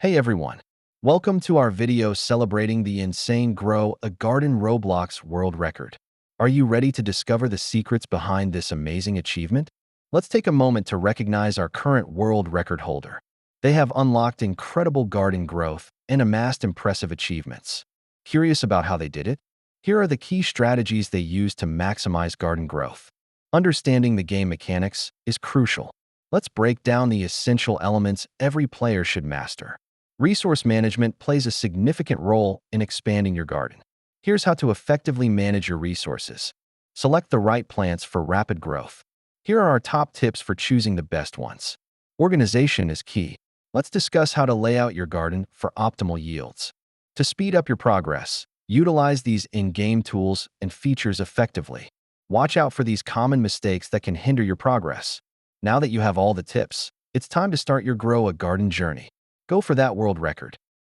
Hey everyone, welcome to our video celebrating the insane Grow a Garden Roblox world record. Are you ready to discover the secrets behind this amazing achievement? Let's take a moment to recognize our current world record holder. They have unlocked incredible garden growth and amassed impressive achievements. Curious about how they did it? Here are the key strategies they used to maximize garden growth. Understanding the game mechanics is crucial. Let's break down the essential elements every player should master. Resource management plays a significant role in expanding your garden. Here's how to effectively manage your resources. Select the right plants for rapid growth. Here are our top tips for choosing the best ones. Organization is key. Let's discuss how to lay out your garden for optimal yields. To speed up your progress, utilize these in-game tools and features effectively. Watch out for these common mistakes that can hinder your progress. Now that you have all the tips, it's time to start your Grow a Garden journey. Go for that world record.